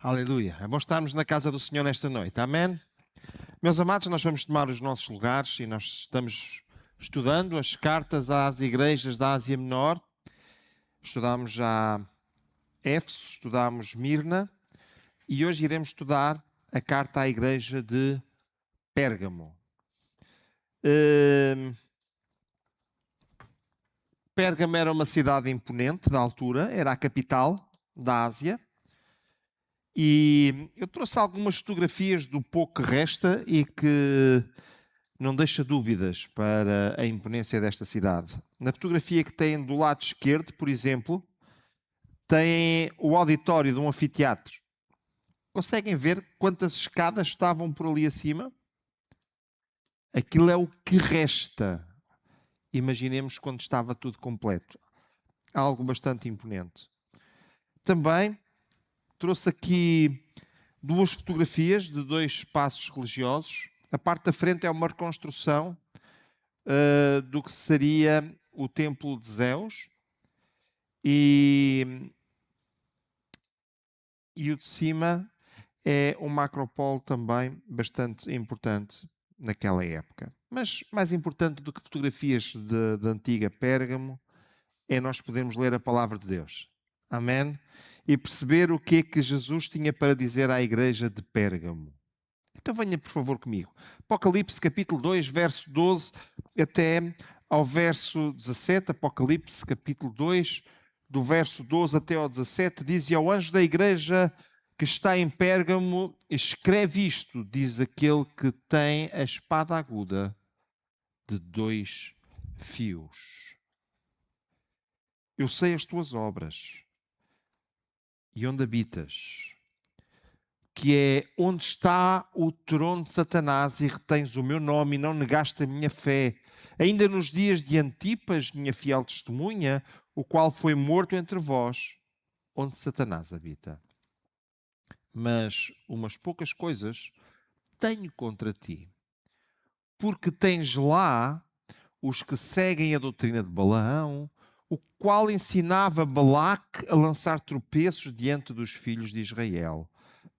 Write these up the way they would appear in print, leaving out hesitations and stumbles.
Aleluia. É bom estarmos na casa do Senhor nesta noite. Amém? Meus amados, nós vamos tomar os nossos lugares e nós estamos estudando as cartas às igrejas da Ásia Menor. Estudámos já Éfeso, estudámos Mirna e hoje iremos estudar a carta à igreja de Pérgamo. Pérgamo era uma cidade imponente da altura, era a capital da Ásia. E eu trouxe algumas fotografias do pouco que resta e que não deixa dúvidas para a imponência desta cidade. Na fotografia que têm do lado esquerdo, por exemplo, tem o auditório de um anfiteatro. Conseguem ver quantas escadas estavam por ali acima? Aquilo é o que resta. Imaginemos quando estava tudo completo. Algo bastante imponente. Também trouxe aqui duas fotografias de dois espaços religiosos. A parte da frente é uma reconstrução do que seria o templo de Zeus e o de cima é um macropolo também bastante importante naquela época. Mas mais importante do que fotografias de antiga Pérgamo é nós podermos ler a palavra de Deus. Amém? E perceber o que é que Jesus tinha para dizer à igreja de Pérgamo. Então venha por favor comigo. Apocalipse capítulo 2, verso 12 até ao verso 17. Apocalipse capítulo 2, do verso 12 até ao 17, diz: E ao anjo da igreja que está em Pérgamo, escreve isto, diz aquele que tem a espada aguda de 2 fios. Eu sei as tuas obras e onde habitas, que é onde está o trono de Satanás, e retens o meu nome e não negaste a minha fé, ainda nos dias de Antipas, minha fiel testemunha, o qual foi morto entre vós, onde Satanás habita. Mas umas poucas coisas tenho contra ti, porque tens lá os que seguem a doutrina de Balaão, o qual ensinava Balaque a lançar tropeços diante dos filhos de Israel,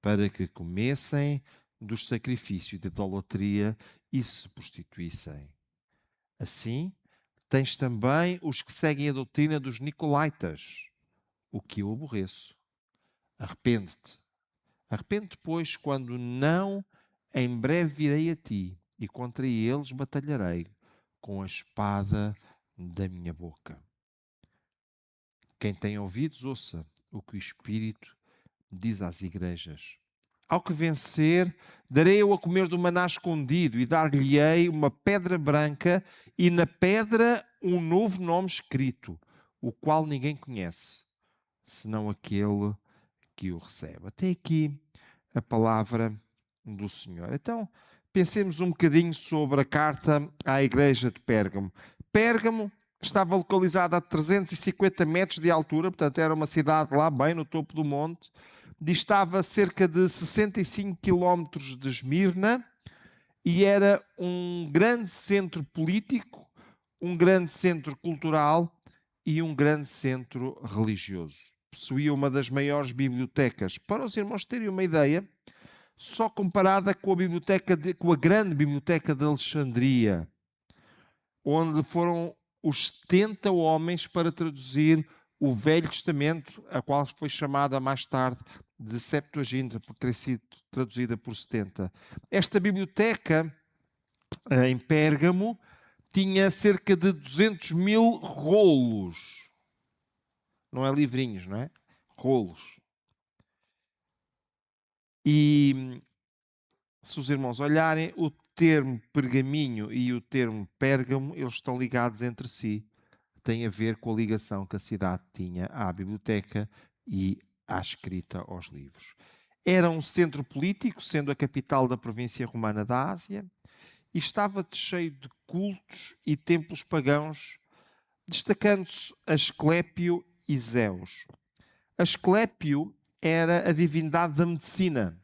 para que comessem dos sacrifícios de idolatria e se prostituíssem. Assim, tens também os que seguem a doutrina dos Nicolaítas, o que eu aborreço. Arrepende-te. Arrepende-te, pois, quando não, em breve virei a ti, e contra eles batalharei com a espada da minha boca. Quem tem ouvidos, ouça o que o Espírito diz às igrejas. Ao que vencer, darei eu a comer do maná escondido e dar-lhe-ei uma pedra branca e na pedra um novo nome escrito, o qual ninguém conhece, senão aquele que o recebe. Até aqui a palavra do Senhor. Então, pensemos um bocadinho sobre a carta à igreja de Pérgamo. Pérgamo estava localizada a 350 metros de altura, portanto era uma cidade lá bem no topo do monte. Distava a cerca de 65 quilómetros de Esmirna e era um grande centro político, um grande centro cultural e um grande centro religioso. Possuía uma das maiores bibliotecas. Para os irmãos terem uma ideia, só comparada com a grande biblioteca de Alexandria, onde foram os 70 homens para traduzir o Velho Testamento, a qual foi chamada mais tarde de Septuaginta, por ter sido traduzida por 70. Esta biblioteca em Pérgamo tinha cerca de 200 mil rolos. Não é livrinhos, não é? Rolos. E se os irmãos olharem, o termo pergaminho e o termo Pérgamo, eles estão ligados entre si. Tem a ver com a ligação que a cidade tinha à biblioteca e à escrita aos livros. Era um centro político, sendo a capital da província romana da Ásia, e estava cheio de cultos e templos pagãos, destacando-se Asclépio e Zeus. Asclépio era a divindade da medicina.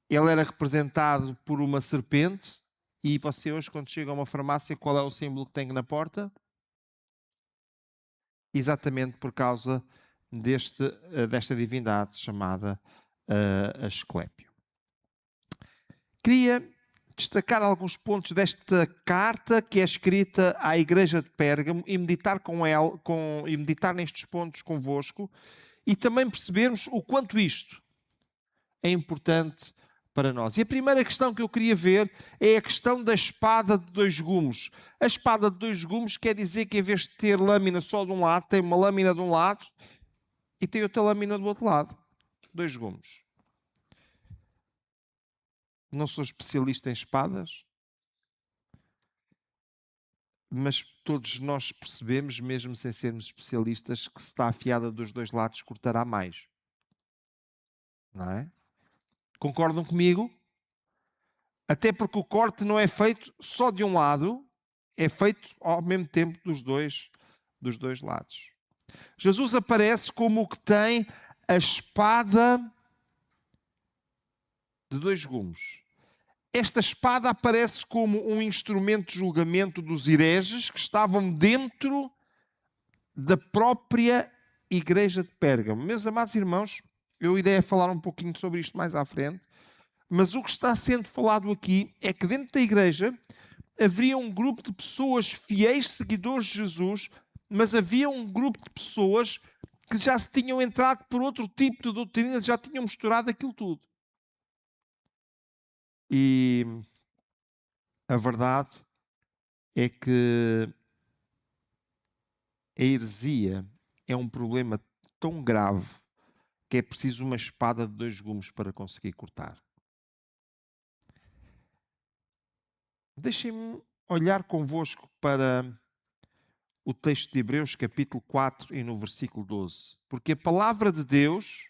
Ele era representado por uma serpente. E você hoje, quando chega a uma farmácia, qual é o símbolo que tem na porta? Exatamente por causa desta divindade chamada Asclépio. Queria destacar alguns pontos desta carta que é escrita à igreja de Pérgamo e meditar e meditar nestes pontos convosco e também percebermos o quanto isto é importante para nós. E a primeira questão que eu queria ver é a questão da espada de dois gumes. A espada de dois gumes quer dizer que em vez de ter lâmina só de um lado, tem uma lâmina de um lado e tem outra lâmina do outro lado. Dois gumes. Não sou especialista em espadas, mas todos nós percebemos, mesmo sem sermos especialistas, que se está afiada dos dois lados, cortará mais. Não é? Concordam comigo? Até porque o corte não é feito só de um lado, é feito ao mesmo tempo dos dois lados. Jesus aparece como o que tem a espada de dois gumes. Esta espada aparece como um instrumento de julgamento dos hereges que estavam dentro da própria igreja de Pérgamo. Meus amados irmãos, eu irei falar um pouquinho sobre isto mais à frente, mas o que está sendo falado aqui é que dentro da igreja haveria um grupo de pessoas fiéis seguidores de Jesus, mas havia um grupo de pessoas que já se tinham entrado por outro tipo de doutrinas, já tinham misturado aquilo tudo. E a verdade é que a heresia é um problema tão grave que é preciso uma espada de dois gumes para conseguir cortar. Deixem-me olhar convosco para o texto de Hebreus, capítulo 4, e no versículo 12. Porque a palavra de Deus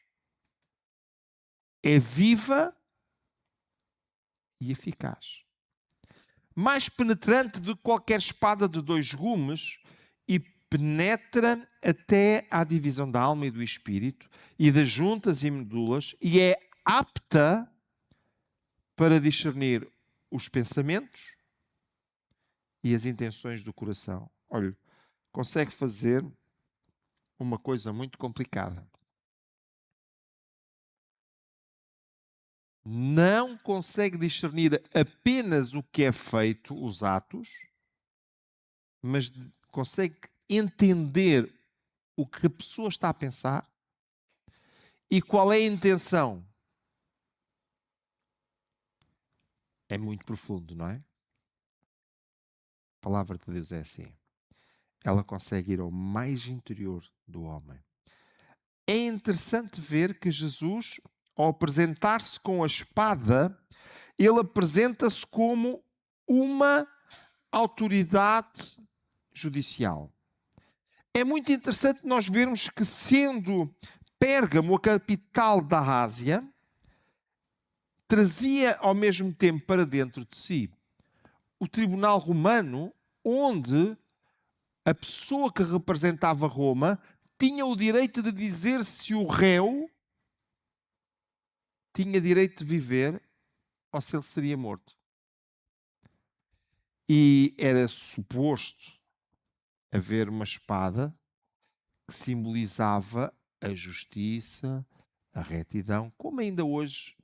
é viva e eficaz, mais penetrante do que qualquer espada de dois gumes, e penetra até à divisão da alma e do espírito, e das juntas e medulas, e é apta para discernir os pensamentos e as intenções do coração. Olha, consegue fazer uma coisa muito complicada. Não consegue discernir apenas o que é feito, os atos, mas consegue entender o que a pessoa está a pensar e qual é a intenção. É muito profundo, não é? A palavra de Deus é assim. Ela consegue ir ao mais interior do homem. É interessante ver que Jesus, ao apresentar-se com a espada, ele apresenta-se como uma autoridade judicial. É muito interessante nós vermos que, sendo Pérgamo a capital da Ásia, trazia ao mesmo tempo para dentro de si o tribunal romano, onde a pessoa que representava Roma tinha o direito de dizer se o réu tinha direito de viver ou se ele seria morto. E era suposto haver uma espada que simbolizava a justiça, a retidão, como ainda hoje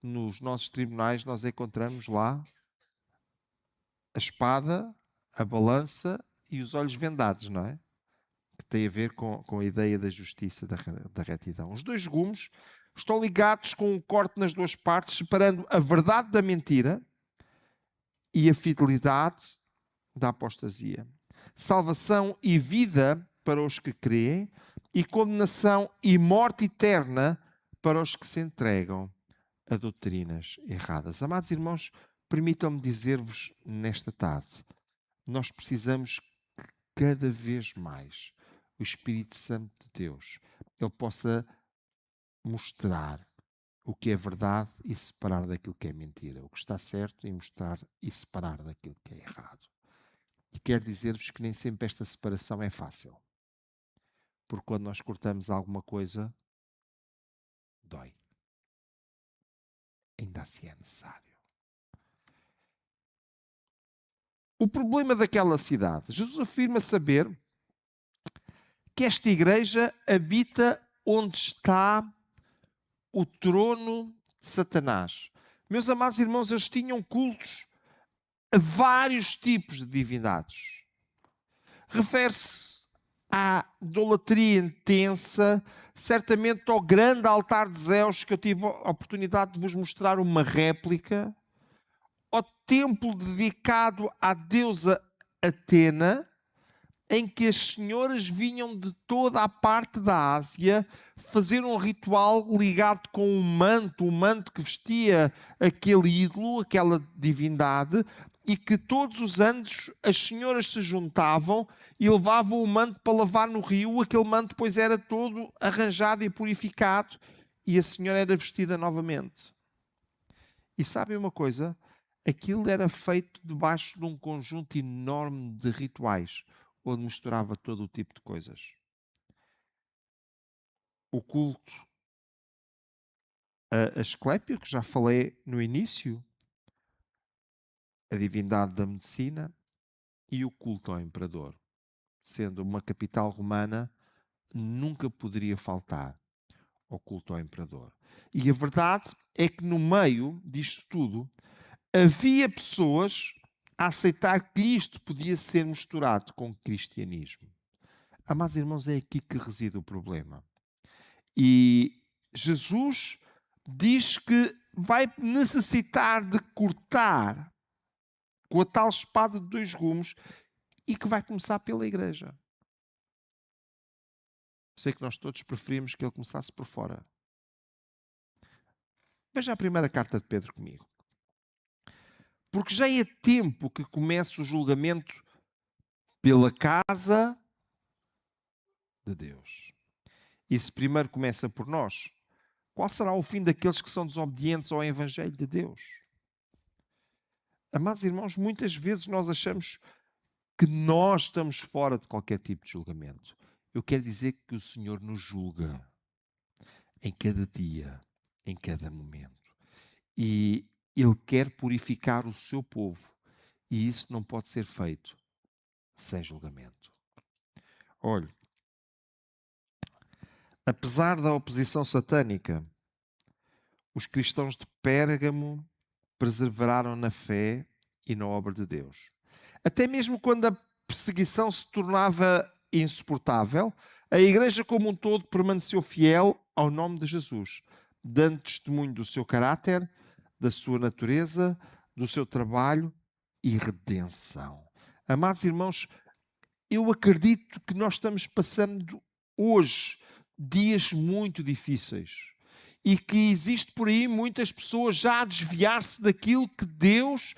nos nossos tribunais nós encontramos lá a espada, a balança e os olhos vendados, não é? Que tem a ver com a ideia da justiça, da retidão. Os dois gumes estão ligados com um corte nas duas partes, separando a verdade da mentira e a fidelidade da apostasia. Salvação e vida para os que creem e condenação e morte eterna para os que se entregam a doutrinas erradas. Amados irmãos, permitam-me dizer-vos nesta tarde, nós precisamos que cada vez mais o Espírito Santo de Deus ele possa mostrar o que é verdade e separar daquilo que é mentira, o que está certo e mostrar e separar daquilo que é errado. E quero dizer-vos que nem sempre esta separação é fácil. Porque quando nós cortamos alguma coisa, dói. Ainda assim é necessário. O problema daquela cidade, Jesus afirma saber que esta igreja habita onde está o trono de Satanás. Meus amados irmãos, eles tinham cultos a vários tipos de divindades. Refere-se à idolatria intensa, certamente ao grande altar de Zeus, que eu tive a oportunidade de vos mostrar uma réplica, ao templo dedicado à deusa Atena, em que as senhoras vinham de toda a parte da Ásia fazer um ritual ligado com o manto que vestia aquele ídolo, aquela divindade, e que todos os anos as senhoras se juntavam e levavam o manto para lavar no rio. Aquele manto depois era todo arranjado e purificado e a senhora era vestida novamente. E sabem uma coisa? Aquilo era feito debaixo de um conjunto enorme de rituais, onde misturava todo o tipo de coisas. O culto a Asclépio, que já falei no início, a divindade da medicina, e o culto ao imperador. Sendo uma capital romana, nunca poderia faltar ao culto ao imperador. E a verdade é que no meio disto tudo, havia pessoas a aceitar que isto podia ser misturado com o cristianismo. Amados irmãos, é aqui que reside o problema. E Jesus diz que vai necessitar de cortar com a tal espada de dois gumes e que vai começar pela igreja. Sei que nós todos preferimos que ele começasse por fora. Veja a primeira carta de Pedro comigo. Porque já é tempo que comece o julgamento pela casa de Deus. E se primeiro começa por nós, qual será o fim daqueles que são desobedientes ao Evangelho de Deus? Amados irmãos, muitas vezes nós achamos que nós estamos fora de qualquer tipo de julgamento. Eu quero dizer que o Senhor nos julga em cada dia, em cada momento. E Ele quer purificar o seu povo. E isso não pode ser feito sem julgamento. Olhe, apesar da oposição satânica, os cristãos de Pérgamo perseveraram na fé e na obra de Deus. Até mesmo quando a perseguição se tornava insuportável, a igreja como um todo permaneceu fiel ao nome de Jesus, dando testemunho do seu caráter, da sua natureza, do seu trabalho e redenção. Amados irmãos, eu acredito que nós estamos passando hoje dias muito difíceis e que existe por aí muitas pessoas já a desviar-se daquilo que Deus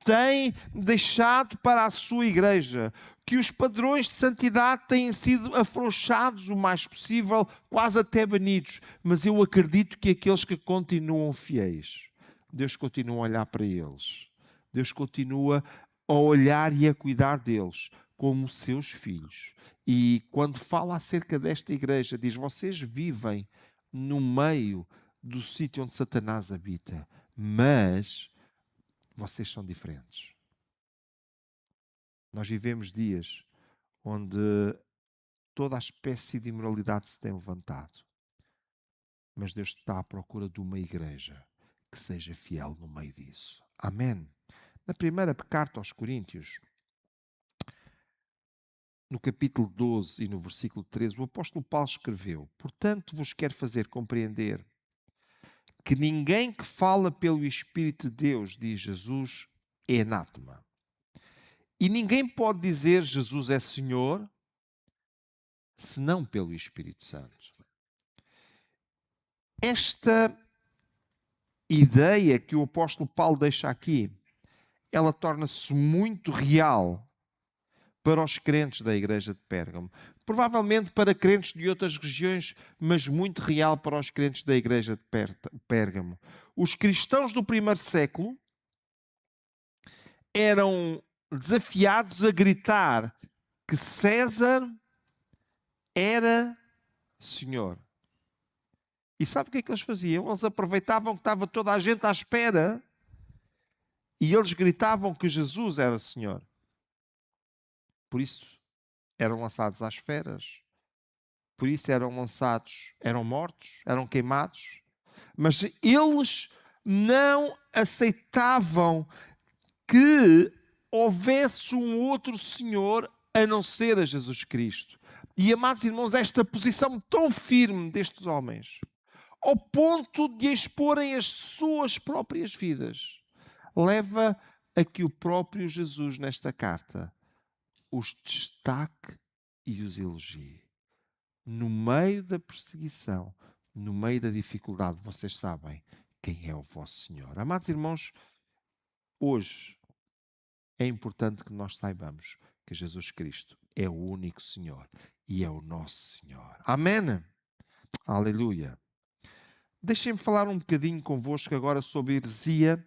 tem deixado para a sua igreja, que os padrões de santidade têm sido afrouxados o mais possível, quase até banidos, mas eu acredito que aqueles que continuam fiéis, Deus continua a olhar para eles, Deus continua a olhar e a cuidar deles como seus filhos. E quando fala acerca desta igreja, diz: vocês vivem no meio do sítio onde Satanás habita, mas vocês são diferentes. Nós vivemos dias onde toda a espécie de imoralidade se tem levantado. Mas Deus está à procura de uma igreja que seja fiel no meio disso. Amém. Na primeira carta aos Coríntios, no capítulo 12 e no versículo 13, o apóstolo Paulo escreveu: portanto vos quero fazer compreender que ninguém que fala pelo Espírito de Deus, diz Jesus, é anátema. E ninguém pode dizer Jesus é Senhor, senão pelo Espírito Santo. Esta ideia que o apóstolo Paulo deixa aqui, ela torna-se muito real para os crentes da igreja de Pérgamo. Provavelmente para crentes de outras regiões, mas muito real para os crentes da igreja de Pérgamo. Os cristãos do primeiro século eram desafiados a gritar que César era Senhor. E sabe o que é que eles faziam? Eles aproveitavam que estava toda a gente à espera e eles gritavam que Jesus era Senhor. Por isso eram lançados às feras, por isso eram lançados, eram mortos, eram queimados. Mas eles não aceitavam que houvesse um outro Senhor a não ser a Jesus Cristo. E, amados irmãos, esta posição tão firme destes homens, ao ponto de exporem as suas próprias vidas, leva a que o próprio Jesus, nesta carta, os destaque e os elogie. No meio da perseguição, no meio da dificuldade, vocês sabem quem é o vosso Senhor. Amados irmãos, hoje é importante que nós saibamos que Jesus Cristo é o único Senhor e é o nosso Senhor. Amém? Aleluia. Deixem-me falar um bocadinho convosco agora sobre heresia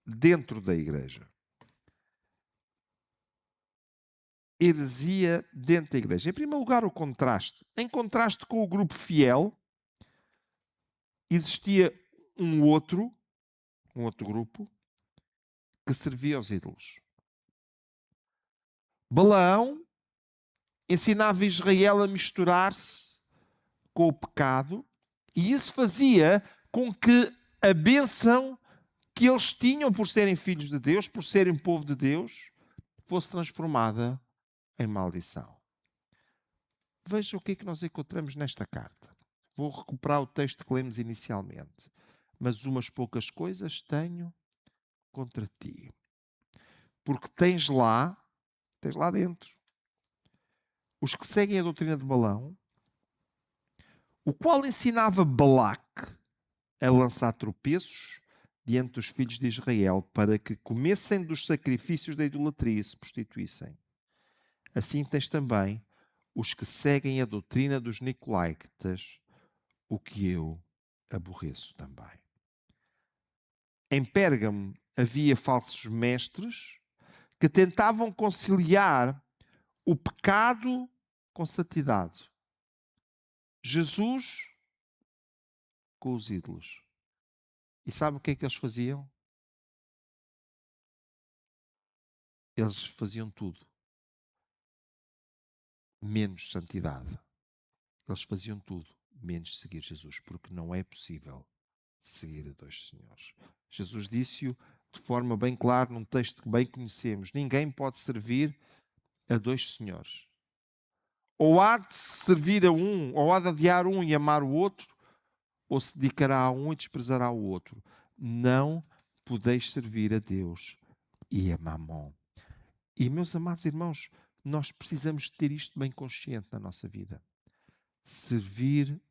dentro da igreja. Heresia dentro da igreja. Em primeiro lugar, o contraste. Em contraste com o grupo fiel, existia um outro grupo que servia aos ídolos. Balaão ensinava Israel a misturar-se com o pecado e isso fazia com que a bênção que eles tinham por serem filhos de Deus, por serem povo de Deus, fosse transformada em maldição. Veja o que é que nós encontramos nesta carta. Vou recuperar o texto que lemos inicialmente. Mas umas poucas coisas tenho contra ti. Porque tens lá dentro, os que seguem a doutrina de Balaão, o qual ensinava Balaque a lançar tropeços diante dos filhos de Israel para que comessem dos sacrifícios da idolatria e se prostituíssem. Assim tens também os que seguem a doutrina dos nicolaítas, o que eu aborreço também. Em Pérgamo havia falsos mestres que tentavam conciliar o pecado com santidade. Jesus com os ídolos. E sabe o que é que eles faziam? Eles faziam tudo menos santidade. Eles faziam tudo menos seguir Jesus, porque não é possível seguir a dois senhores. Jesus disse-o de forma bem clara num texto que bem conhecemos. Ninguém pode servir a dois senhores. Ou há de servir a um, ou há de odiar um e amar o outro, ou se dedicará a um e desprezará o outro. Não podeis servir a Deus e a Mamon. E, meus amados irmãos, nós precisamos ter isto bem consciente na nossa vida. Servir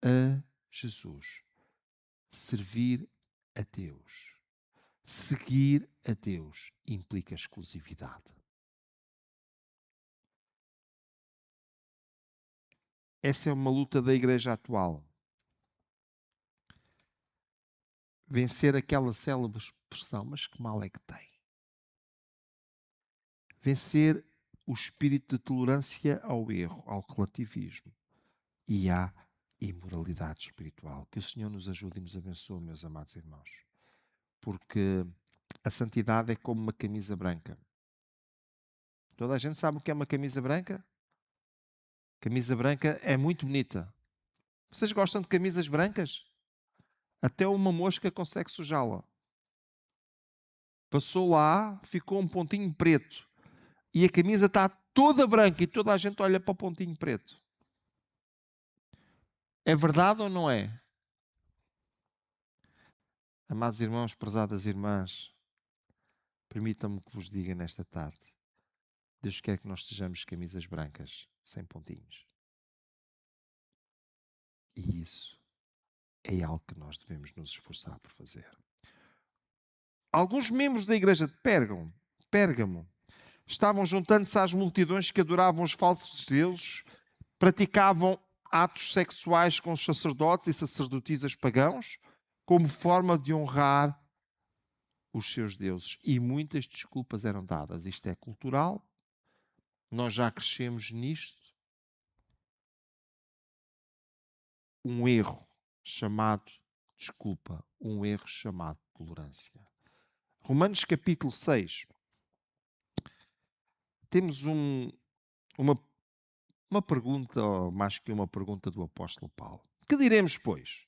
a Jesus. Servir a Deus. Seguir a Deus implica exclusividade. Essa é uma luta da igreja atual. Vencer aquela célebre expressão, mas que mal é que tem? Vencer o espírito de tolerância ao erro, ao relativismo e à imoralidade espiritual. Que o Senhor nos ajude e nos abençoe, meus amados irmãos. Porque a santidade é como uma camisa branca. Toda a gente sabe o que é uma camisa branca? Camisa branca é muito bonita. Vocês gostam de camisas brancas? Até uma mosca consegue sujá-la. Passou lá, ficou um pontinho preto. E a camisa está toda branca e toda a gente olha para o pontinho preto. É verdade ou não é? Amados irmãos, prezadas irmãs, permitam-me que vos diga nesta tarde. Deus quer que nós sejamos camisas brancas, sem pontinhos. E isso é algo que nós devemos nos esforçar por fazer. Alguns membros da igreja de Pérgamo, estavam juntando-se às multidões que adoravam os falsos deuses, praticavam atos sexuais com os sacerdotes e sacerdotisas pagãos, como forma de honrar os seus deuses. E muitas desculpas eram dadas. Isto é cultural, nós já crescemos nisto. Um erro chamado desculpa, um erro chamado tolerância. Romanos capítulo 6. Temos uma uma pergunta, ou mais que uma pergunta do apóstolo Paulo. Que diremos, pois?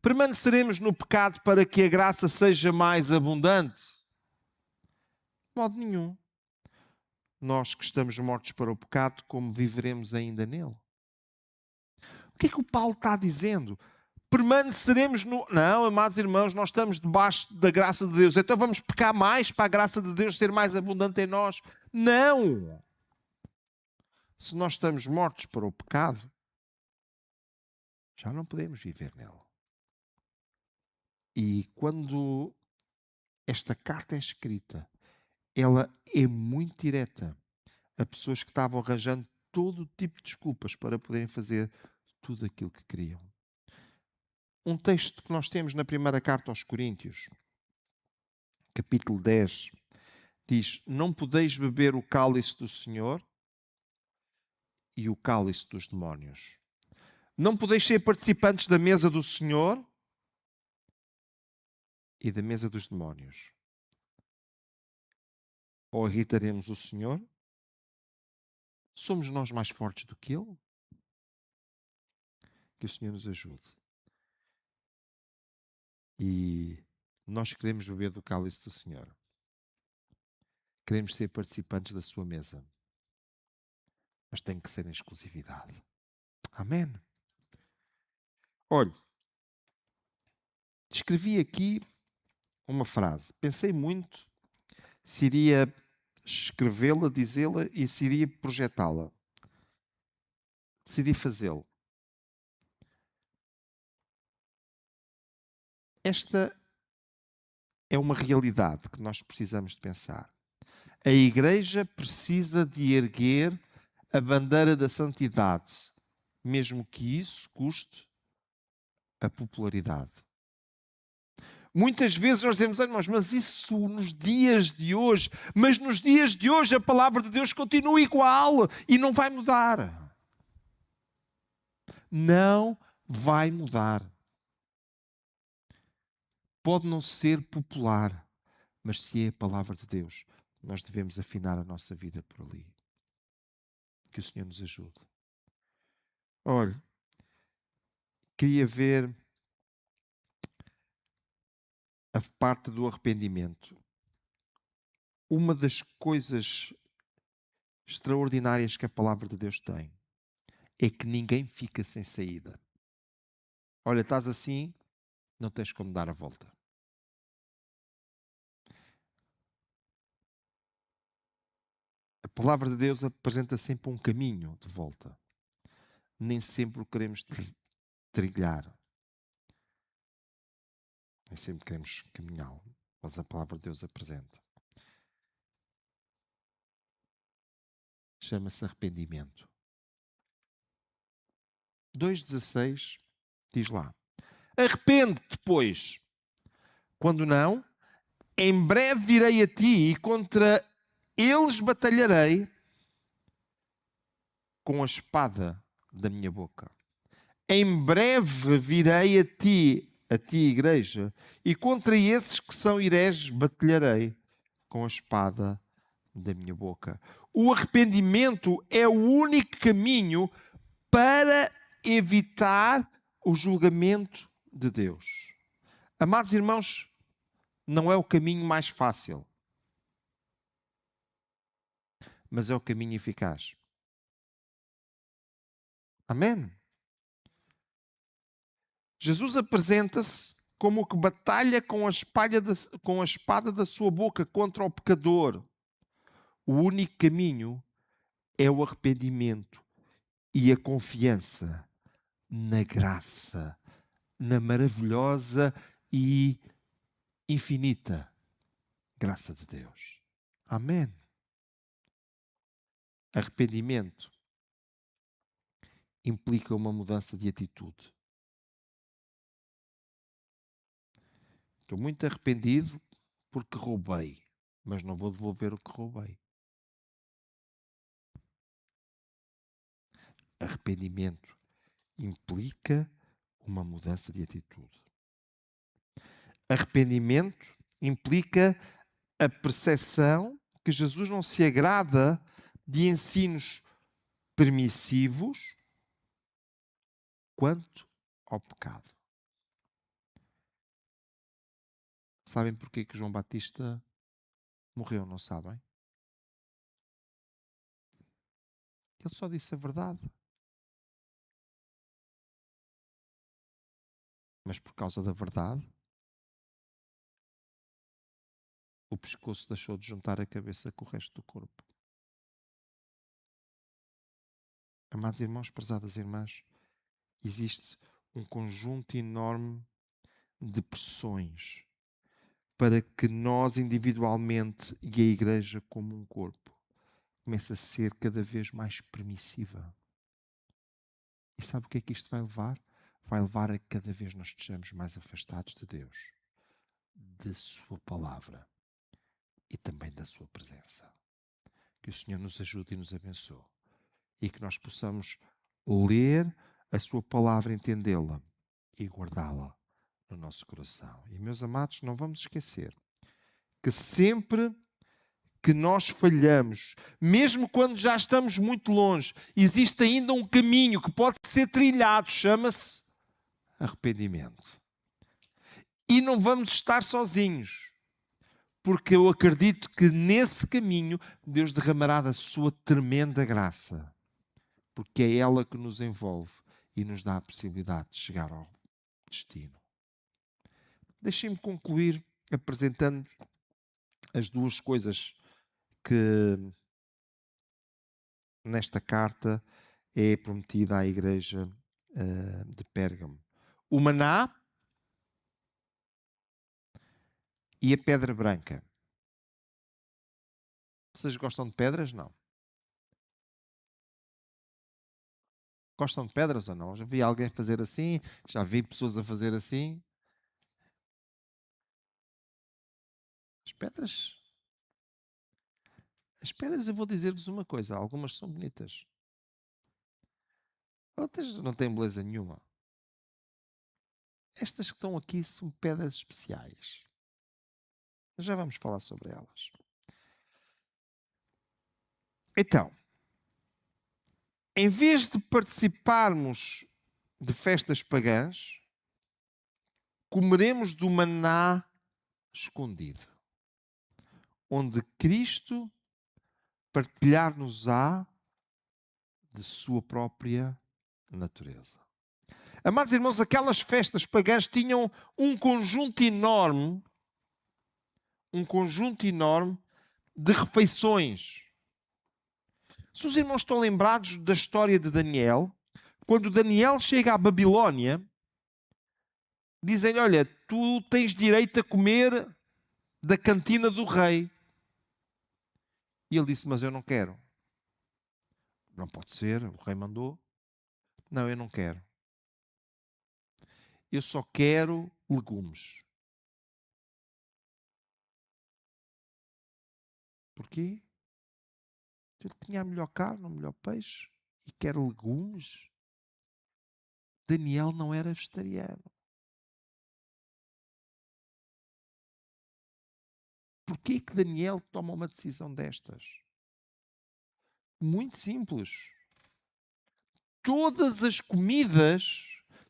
Permaneceremos no pecado para que a graça seja mais abundante? De modo nenhum. Nós que estamos mortos para o pecado, como viveremos ainda nele? O que é que o Paulo está dizendo? Permaneceremos no... Não, amados irmãos, nós estamos debaixo da graça de Deus. Então vamos pecar mais para a graça de Deus ser mais abundante em nós? Não! Se nós estamos mortos para o pecado, já não podemos viver nele. E quando esta carta é escrita, ela é muito direta a pessoas que estavam arranjando todo o tipo de desculpas para poderem fazer tudo aquilo que queriam. Um texto que nós temos na primeira carta aos Coríntios, capítulo 10, diz: não podeis beber o cálice do Senhor e o cálice dos demónios. Não podeis ser participantes da mesa do Senhor e da mesa dos demónios. Ou irritaremos o Senhor? Somos nós mais fortes do que Ele? Que o Senhor nos ajude. E nós queremos beber do cálice do Senhor. Queremos ser participantes da sua mesa. Mas tem que ser em exclusividade. Amém? Olhe, escrevi aqui uma frase. Pensei muito se iria escrevê-la, dizê-la e se iria projetá-la. Decidi fazê-lo. Esta é uma realidade que nós precisamos de pensar. A Igreja precisa de erguer a bandeira da santidade, mesmo que isso custe a popularidade. Muitas vezes nós dizemos, irmãos, mas isso nos dias de hoje, mas nos dias de hoje a palavra de Deus continua igual e não vai mudar. Não vai mudar. Pode não ser popular, mas se é a palavra de Deus, nós devemos afinar a nossa vida por ali. Que o Senhor nos ajude. Olha, queria ver a parte do arrependimento. Uma das coisas extraordinárias que a palavra de Deus tem é que ninguém fica sem saída. Olha, estás assim, não tens como dar a volta. A palavra de Deus apresenta sempre um caminho de volta. Nem sempre o queremos trilhar. Nem sempre queremos caminhar, mas a palavra de Deus apresenta. Chama-se arrependimento. 2,16 diz lá: arrepende-te, pois. Quando não, em breve virei a ti e contra eles batalharei com a espada da minha boca. Em breve virei a ti, igreja, e contra esses que são hereges batalharei com a espada da minha boca. O arrependimento é o único caminho para evitar o julgamento de Deus. Amados irmãos, não é o caminho mais fácil, mas é o caminho eficaz. Amém? Jesus apresenta-se como o que batalha com a espada da sua boca contra o pecador. O único caminho é o arrependimento e a confiança na graça, na maravilhosa e infinita graça de Deus. Amém. Arrependimento implica uma mudança de atitude. Estou muito arrependido porque roubei, mas não vou devolver o que roubei. Arrependimento implica uma mudança de atitude. Arrependimento implica a percepção que Jesus não se agrada de ensinos permissivos quanto ao pecado. Sabem porquê que João Batista morreu, não sabem? Ele só disse a verdade. Mas por causa da verdade, o pescoço deixou de juntar a cabeça com o resto do corpo. Amados irmãos, prezadas irmãs, existe um conjunto enorme de pressões para que nós individualmente e a Igreja como um corpo comece a ser cada vez mais permissiva. E sabe o que é que isto vai levar? Vai levar a que cada vez nós estejamos mais afastados de Deus, de Sua Palavra e também da Sua presença. Que o Senhor nos ajude e nos abençoe. E que nós possamos ler a Sua Palavra, entendê-la e guardá-la no nosso coração. E, meus amados, não vamos esquecer que sempre que nós falhamos, mesmo quando já estamos muito longe, existe ainda um caminho que pode ser trilhado, chama-se arrependimento. E não vamos estar sozinhos, porque eu acredito que nesse caminho Deus derramará da sua tremenda graça, porque é ela que nos envolve e nos dá a possibilidade de chegar ao destino. Deixem-me concluir apresentando as duas coisas que nesta carta é prometida à igreja de Pérgamo. O maná e a pedra branca. Vocês gostam de pedras? Não. Gostam de pedras ou não? Já vi alguém fazer assim? Já vi pessoas a fazer assim? As pedras, eu vou dizer-vos uma coisa. Algumas são bonitas. Outras não têm beleza nenhuma. Estas que estão aqui são pedras especiais. Já vamos falar sobre elas. Então, em vez de participarmos de festas pagãs, comeremos do maná escondido, onde Cristo partilhar-nos-á de sua própria natureza. Amados irmãos, aquelas festas pagãs tinham um conjunto enorme de refeições. Se os irmãos estão lembrados da história de Daniel, quando Daniel chega à Babilónia, dizem-lhe, olha, tu tens direito a comer da cantina do rei. E ele disse, mas eu não quero. Não pode ser, o rei mandou. Não, eu não quero. Eu só quero legumes. Porquê? Ele tinha a melhor carne, o melhor peixe e quer legumes. Daniel não era vegetariano. Porquê que Daniel toma uma decisão destas? Muito simples. Todas as comidas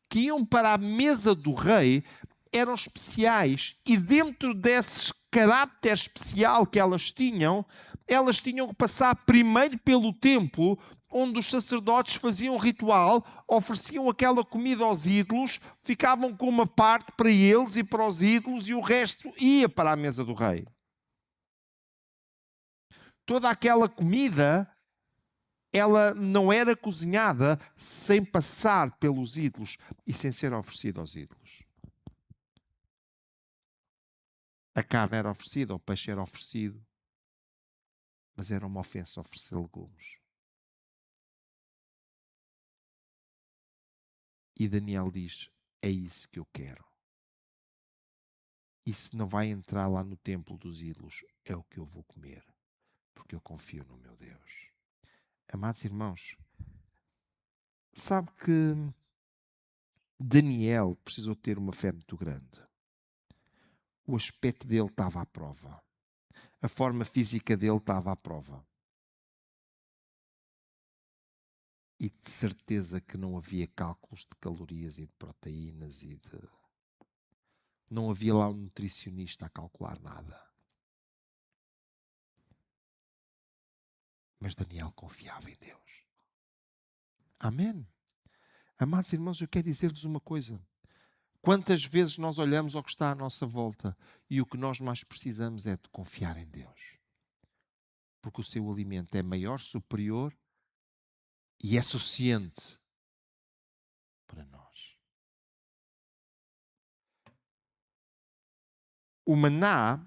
que iam para a mesa do rei eram especiais e dentro desse caráter especial que elas tinham que passar primeiro pelo templo, onde os sacerdotes faziam um ritual, ofereciam aquela comida aos ídolos, ficavam com uma parte para eles e para os ídolos e o resto ia para a mesa do rei. Toda aquela comida, ela não era cozinhada sem passar pelos ídolos e sem ser oferecida aos ídolos. A carne era oferecida, o peixe era oferecido, mas era uma ofensa oferecer legumes. E Daniel diz, é isso que eu quero. E se não vai entrar lá no templo dos ídolos, é o que eu vou comer, porque eu confio no meu Deus. Amados irmãos, sabe que Daniel precisou ter uma fé muito grande. O aspecto dele estava à prova. A forma física dele estava à prova. E de certeza que não havia cálculos de calorias e de proteínas não havia lá um nutricionista a calcular nada. Mas Daniel confiava em Deus. Amém. Amados irmãos, eu quero dizer-vos uma coisa. Quantas vezes nós olhamos ao que está à nossa volta e o que nós mais precisamos é de confiar em Deus. Porque o seu alimento é maior, superior e é suficiente para nós. O maná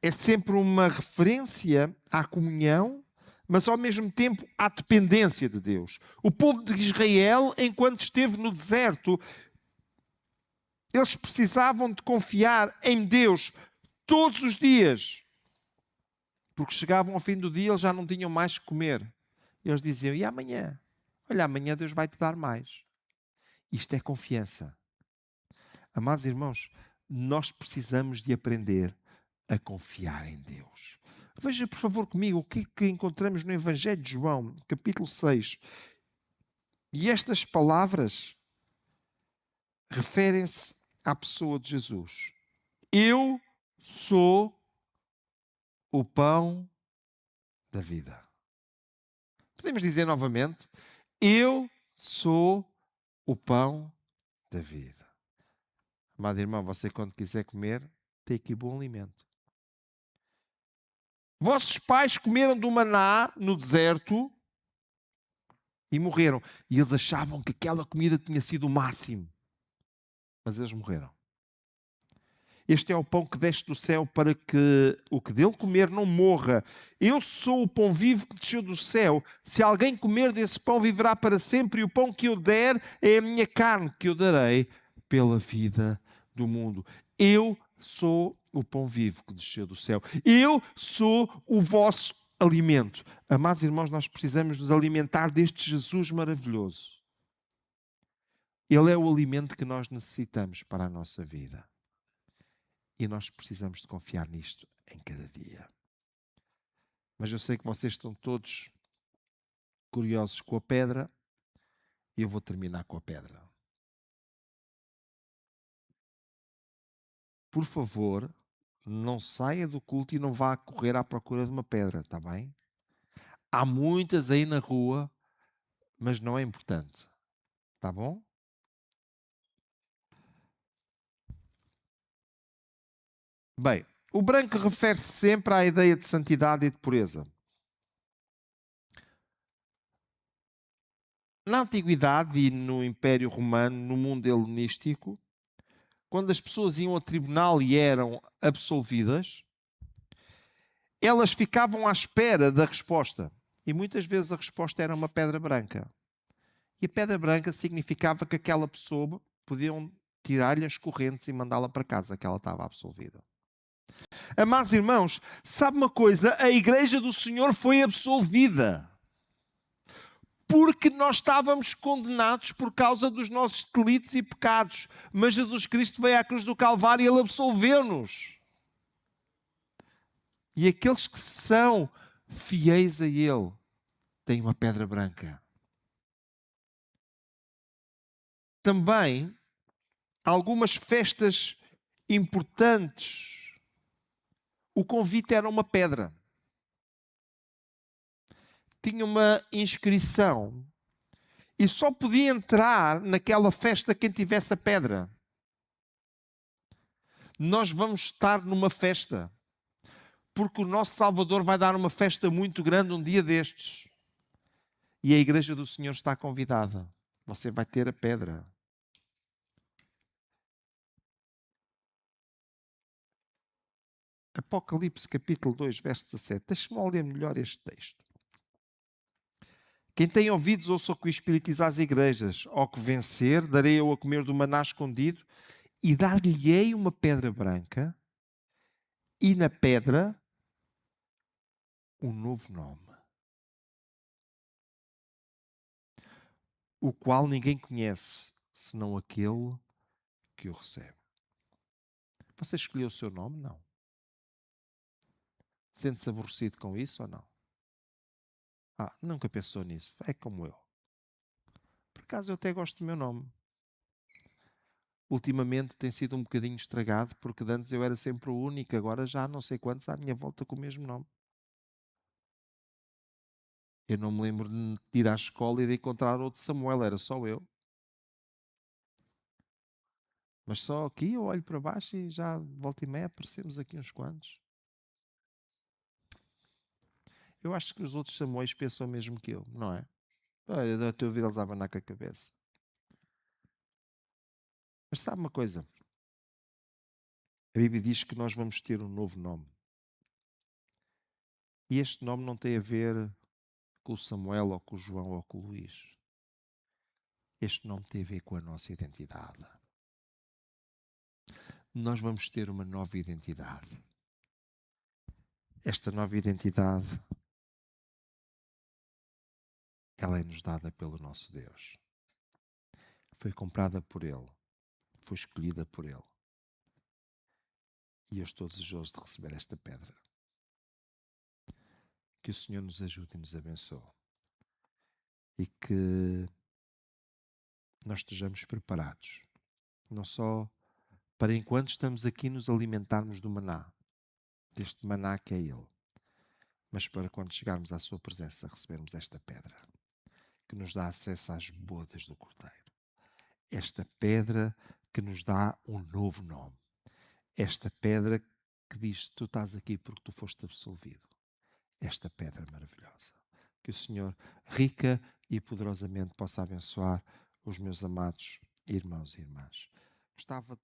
é sempre uma referência à comunhão, mas ao mesmo tempo à dependência de Deus. O povo de Israel, enquanto esteve no deserto, eles precisavam de confiar em Deus todos os dias. Porque chegavam ao fim do dia, eles já não tinham mais que comer. Eles diziam, e amanhã? Olha, amanhã Deus vai te dar mais. Isto é confiança. Amados irmãos, nós precisamos de aprender a confiar em Deus. Veja, por favor, comigo o que é que encontramos no Evangelho de João, capítulo 6. E estas palavras referem-se à pessoa de Jesus. Eu sou o pão da vida. Podemos dizer novamente, eu sou o pão da vida. Amado irmão, você quando quiser comer, tem aqui bom alimento. Vossos pais comeram do maná no deserto e morreram. E eles achavam que aquela comida tinha sido o máximo. Mas eles morreram. Este é o pão que desce do céu para que o que dele comer não morra. Eu sou o pão vivo que desceu do céu. Se alguém comer desse pão, viverá para sempre. E o pão que eu der é a minha carne que eu darei pela vida do mundo. Eu sou o pão vivo que desceu do céu. Eu sou o vosso alimento. Amados irmãos, nós precisamos nos alimentar deste Jesus maravilhoso. Ele é o alimento que nós necessitamos para a nossa vida. E nós precisamos de confiar nisto em cada dia. Mas eu sei que vocês estão todos curiosos com a pedra e eu vou terminar com a pedra. Por favor, não saia do culto e não vá correr à procura de uma pedra, está bem? Há muitas aí na rua, mas não é importante. Está bom? Bem, o branco refere-se sempre à ideia de santidade e de pureza. Na Antiguidade e no Império Romano, no mundo helenístico, quando as pessoas iam ao tribunal e eram absolvidas, elas ficavam à espera da resposta. E muitas vezes a resposta era uma pedra branca. E a pedra branca significava que aquela pessoa podiam tirar-lhe as correntes e mandá-la para casa, que ela estava absolvida. Amados irmãos, sabe uma coisa? A Igreja do Senhor foi absolvida. Porque nós estávamos condenados por causa dos nossos delitos e pecados. Mas Jesus Cristo veio à cruz do Calvário e Ele absolveu-nos. E aqueles que são fiéis a Ele têm uma pedra branca. Também, algumas festas importantes, o convite era uma pedra. Tinha uma inscrição. E só podia entrar naquela festa quem tivesse a pedra. Nós vamos estar numa festa. Porque o nosso Salvador vai dar uma festa muito grande um dia destes. E a Igreja do Senhor está convidada. Você vai ter a pedra. Apocalipse capítulo 2, verso 17. Deixa-me ler melhor este texto. Quem tem ouvidos, ouça o que o Espírito diz às igrejas. Ao que vencer, darei eu a comer do maná escondido e dar-lhe-ei uma pedra branca e na pedra um novo nome, o qual ninguém conhece, senão aquele que o recebe. Você escolheu o seu nome? Não. Sente-se aborrecido com isso ou não? Nunca pensou nisso. É como eu. Por acaso eu até gosto do meu nome. Ultimamente tem sido um bocadinho estragado, porque de antes eu era sempre o único, agora já há não sei quantos à minha volta com o mesmo nome. Eu não me lembro de ir à escola e de encontrar outro Samuel, era só eu. Mas só aqui eu olho para baixo e já volta e meia aparecemos aqui uns quantos. Eu acho que os outros Samuéis pensam mesmo que eu, não é? Olha, estou a ouvir eles a abanar com a cabeça. Mas sabe uma coisa? A Bíblia diz que nós vamos ter um novo nome. E este nome não tem a ver com o Samuel ou com o João ou com o Luís. Este nome tem a ver com a nossa identidade. Nós vamos ter uma nova identidade. Esta nova identidade, ela é-nos dada pelo nosso Deus. Foi comprada por Ele. Foi escolhida por Ele. E eu estou desejoso de receber esta pedra. Que o Senhor nos ajude e nos abençoe. E que nós estejamos preparados. Não só para enquanto estamos aqui nos alimentarmos do maná. Deste maná que é Ele. Mas para quando chegarmos à sua presença recebermos esta pedra. Que nos dá acesso às bodas do Cordeiro. Esta pedra que nos dá um novo nome. Esta pedra que diz: tu estás aqui porque tu foste absolvido. Esta pedra maravilhosa. Que o Senhor, rica e poderosamente, possa abençoar os meus amados irmãos e irmãs. Gostava de